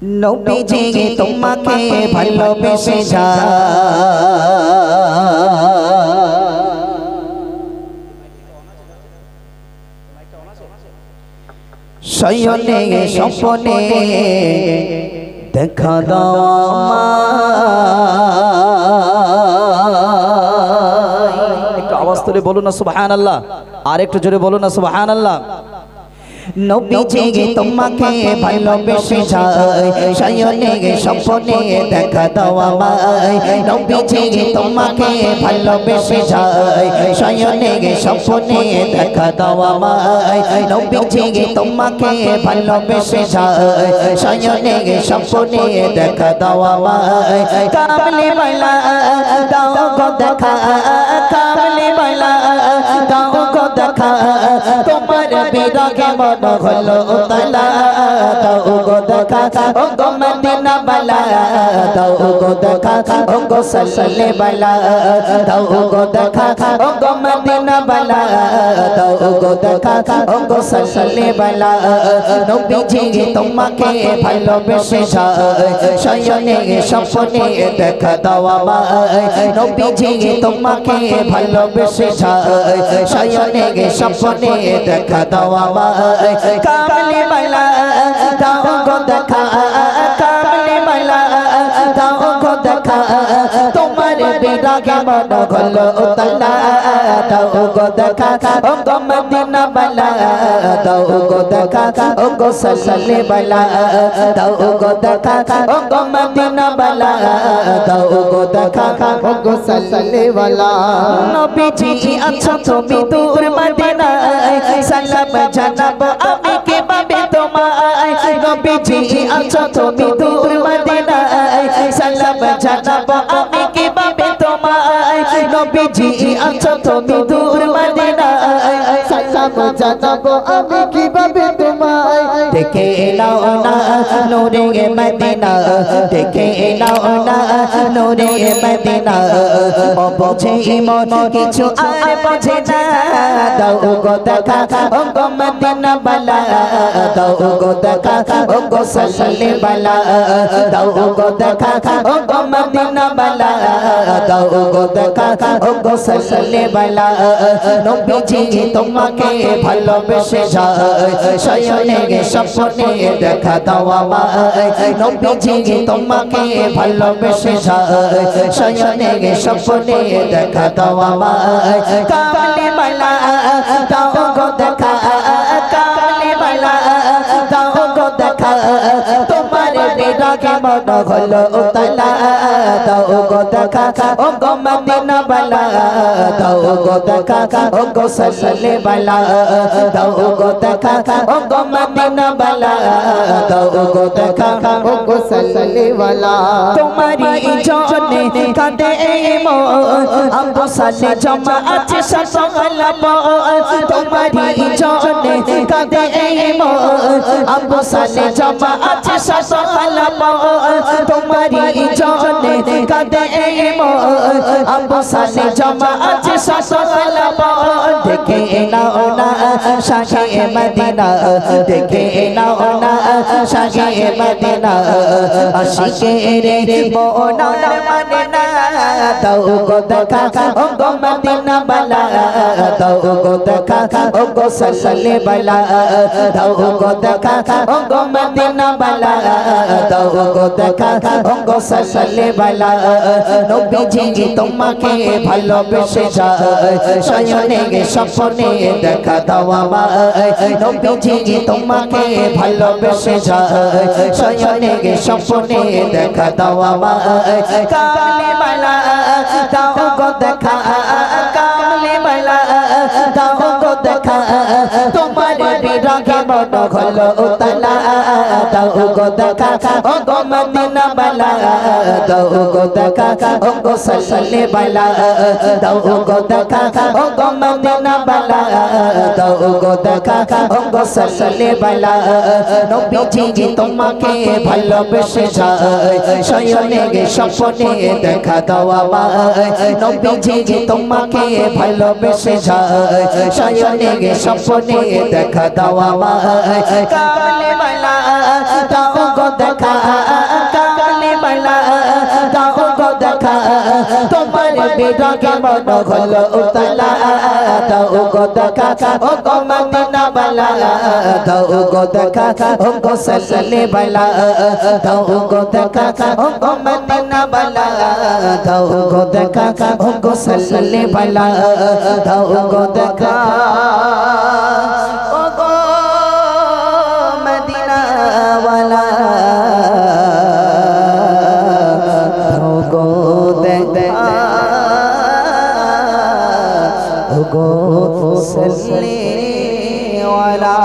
নবীজি তোমাকে ভালোবেসে যায় শয়নে স্বপ্নে দেখা দাও আমায়। একটু আওয়াজ তুলে বলুন না সুবহানাল্লাহ, আর একটু জোরে বলুন না সুবহানাল্লাহ। নবীজি তোমাকে ভালোবেসে যায় শয়নে স্বপ্নে দেখা দাও আমায়। নবীজি তোমাকে ভালোবেসে যায় শয়নে স্বপ্নে দেখা দাও আমায়। নবীজি তোমাকে ভালোবেসে যায় শয়নে স্বপ্নে দেখা দাও আমায়। কামলি বালা দাও গো দেখা, কামলি বালা দাও গো দেখা, তোমার বিরহে মন হলো উতলা। দাও গো দেখা ও গো মদিনা বালা, দাও গো দেখা ও গো সাল্লে বালা, দাও গো দেখা ও গো মদিনা বালা, দাও গো দেখা ও গো সাল্লে বালা। নবীজি তোমাকে ভালোবেসে যায় শয়নে স্বপ্নে দেখা দাও আমায়। নবীজি তোমাকে ভালোবেসে যায় শয়নে স্বপ্নে দেখা দাও আমায়। কামলি বালা দাও গো দেখা, কামলি বালা দাও গো দেখা, তোমার বিরহে মন হলো উতলা। দাও গো দেখা ও গো মদিনা বালা, দাও গো দেখা ও গো সাল্লে বালা, দাও গো দেখা ও গো মদিনা বালা, দাও গো দেখা ও গো সাল্লে বালা। নবীজি আছো তুমি দূর মদিনায়, সালাম জানাবো আমি কিভাবে তোমায়। নবীজি আছো তুমি দূর মদিনায়, সালাম জানাবো আমি কিভাবে তোমায়। নবীজি আছো তুমি দূর মদিনায়, সালাম জানাবো আমি কিভাবে তোমায়। দেখে নাও না নূরে মদিনা, দেখে নাও না নূরে মদিনা, ও বোঝে মন কিছু আর বোঝে না। দাও গো দেখা ও গো মদিনা বালা, দাও গো দেখা ও গো সাল্লে বালা, দাও গো দেখা ও গো মদিনা বালা, দাও গো দেখা ও গো সাল্লে বালা। নবীজি তোমাকে ভালোবেসে যায় শয়নে স্বপ্নে দেখা দাও আমায়। নবীজি তোমাকে ভালোবেসে যায় শয়নে স্বপ্নে দেখা দাও আমায়। কামলি বালা দাও গো দেখা, কামলি বালা দাও গো দেখা, তোমার বিরহে মন হলো উতলা। দাও গো দেখা ও গো মদিনা বালা, দাও গো দেখা ও গো সাল্লে বালা, দাও গো দেখা ও গো মদিনা বালা, দাও গো দেখা ও গো সাল্লে বালা। তোমারি জনে কাঁদে মন, আবু সালে জমা আছে সকল বল। তোমারি জনে কাঁদে মন, আবু সালে জমা আছে সকল বল। তোমারি জনে কাঁদে মন, আবু সালে জমা আছে সকল বল। দেখে নাও না শাহে মদিনা, দেখে নাও না শাহে মদিনা, আশিকের মন মানে না। দাও গো দেখা ও গো মদিনা বালা, দাও গো দেখা ও গো সাল্লে বালা, দাও গো দেখা ও গো মদিনা বালা, দাও গো দেখা ও গো সাল্লে বালা। নবীজি তোমাকে ভালোবেসে যায় শয়নে স্বপ্নে দেখা দাও আমায়। নবীজি তোমাকে ভালোবেসে যায় শয়নে স্বপ্নে দেখা দাও আমায়। কামলি বালা দাও গো দেখা, কামলি বালা দাও গো দেখা, তোমার বিরহে মন হলো উতলা। দাও গো দেখা ও গো মদিনা বালা, দাও গো দেখা ও গো সাল্লে বালা, দাও গো দেখা ও গো মদিনা বালা, দাও গো দেখা ও গো সাল্লে বালা। নবীজি তোমাকে ভালোবেসে যায় শয়নে স্বপ্নে দেখা দাও আমায়। নবীজি তোমাকে ভালোবেসে যায় শয়নে স্বপ্নে দেখা দাও আমায়। কামলি বালা দাও গো দেখা কালিমালা দাও গো দেখা তোমার বিরহে মন হলো উতলা দাও গো দেখা ও গো মদিনা বালা দাও গো দেখা ও গো সাল্লে বালা দাও গো দেখা ও গো মদিনা বালা দাও গো দেখা ও গো সাল্লে বালা দাও গো দেখা ও গো মদিনা বালা দাও গো দেখা ও গো সাল্লে বালা